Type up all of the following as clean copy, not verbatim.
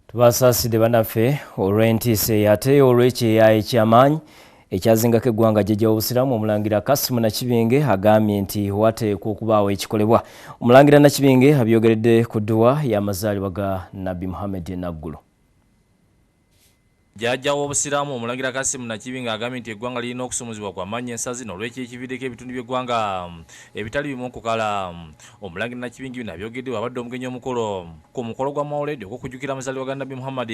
Tubasaasidde bannaffe olw'entiisa ate olw'ekyeya eky'amaanyi ekyazingako eggwanga jjajja w'obusiraamu Omulangira Kassim Nakibinge agambye nti wateekwa okubaawo ekikolebwa. Omulangira Nakibinge abyogeredde ku dduwa y'amazaalibwa ga Nabbi Muhammad Naggulu. Jjajja w'obusiraamu Omulangira Kassim Nakibinge agambye nti eggwanga lirina okusumuzibwa kwa maanyi ensazi n'olw'ekyo ekiviireko ebitundu by'eggwanga ebitali bimu okukala. Omulangira Nakibinge bino abyogedde bw'abadde omugenyi omukolo ku mukolo gwa Mawulidi ogw'okujjukira amazaalibwa ga Nabbi Muhammad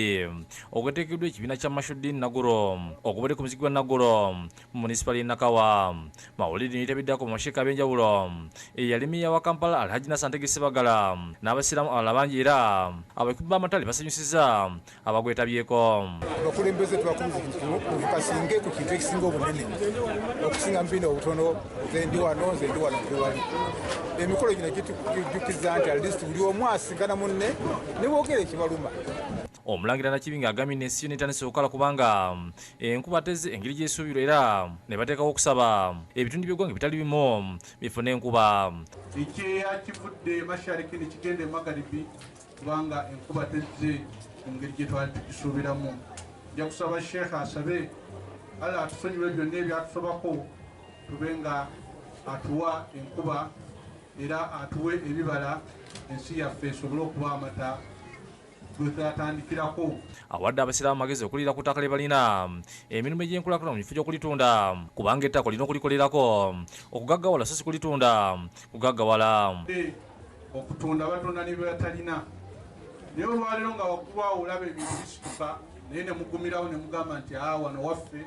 ogweteekeddwa ekibiina kya Mashuddin Naguro ogubadde ku muziki gwa Naguro mu munisipali y'e Nakawa. Mawulidi neetabiddako mu masheeka ab'enjawulo eyali mmeeya wa Kampala Alhaji Nassan Tegesebagala n'abasiraamu abalala bangi era abakubi b'amatale basanyusizza abagwetabyeko. Abakulembeze tubasinge ku kintu ekisinga obunene okusinga mbino obutono nze ndi wano tewali. Emikolo gino gitujjukiza nti at least buli omu asingana munne ne boogera ekibaluma. Omulangira Nakibinge agambye n'ensi yonna etandise okukala kubanga enkuba teze engeri gy'esuubirwa era ne bateekawo okusaba ebitundu by'eggwanga bitali bimu bifune enkuba. Ekyeya kivudde mashariki ne kigenda e magharibi kubanga enkuba tezze mu ngeri gye twali tukisuubiramu. Nja kusaba Sheikh asabe Allah atusonyiwe byonna ebyatusobako tube nga atuwa enkuba era atuwe ebibala ensi yaffe esobole okuba amata twatandikirako. Awadde abasiraamu amagezi okulira ku ttaka lye balina emirimu egy'enkulaakulana mu kifo gy'okulitunda kubanga ettaka olina okulikolerako okugaggawala so si kulitunda kugaggawala. Okutunda batunda ne bye batalina naye olwaleero nga waggulu awo olaba ebintu bisituka naye ne mugumirawo ne mugamba nti wano waffe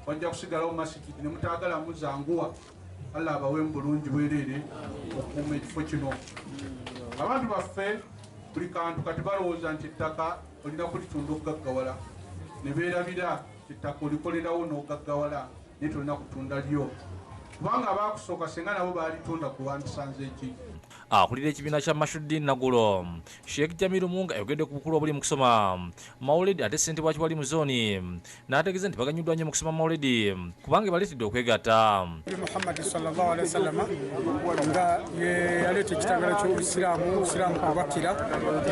wajja kusigalawo masikiti ne mutaagala muzanguwa. Allah abawe mu bulungi bwereere okukuuma ekifo kino. Abantu baffe buli kantu kati balowooza nti ettaka olina kulitunda okugaggawala ne beerabira ettaka olikolerawo n'ogaggawala naye tolina kutunda lyo kubanga abaakusooka senga nabo baalitunda ku wandisanze eki. Akulira ekibiina kya Mashuddin Naguro Sheikh Jamiru Munga ayogedde ku bukulu obuli mu kusoma Mawulidi ate ssentebe waki wali mu zooni n'ategeeza nti baganyuddwa nnyo mu kusoma Mawulidi kubanga baleetedde okwegatta. Muhammad sallallahu alaihi wasallam nga yaleeta ekitagala ky'obusiraamu kubakira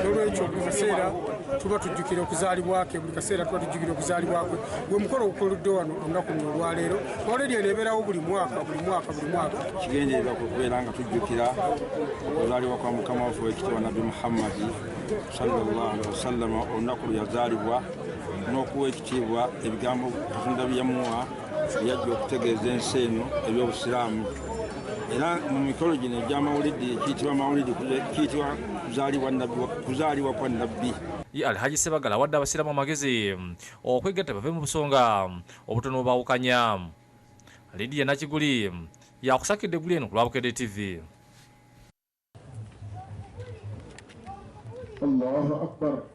n'olwekyo buli kaseera tuba tujjukira okuzaalibwa ke buli kaseera tuba tujjukira okuzaalibwa kwe gwe mukolo gukoleddwe wano olunaku luno olwaleero. Mawulidi eneebeerawo buli mwaka kigendererwa okubeera nga tujjukira okuzaalibwa kwa mukama waffe w'ekitiibwa Nabbi Muhammad sallallahu alaihi wasallam olunaku lwe yazaalibwa n'okuwa ekitiibwa ebigambo Katonda bye yamuwa yajja okutegeeza ensi eno eby'obusiraamu. Era mu mikolo gino egya Mawulidi kiyitibwa Mawulidi kiyitibwa kuzaalibwa kwa Nabbi. Alhaji Sebagala awadde abasiraamu amagezi okwegatta bave mu busonga obutono obubaawukanya. Lydia Nakiguli yakusakidde eggulu eno ku Lwabukedde TV. Allahu Akbar.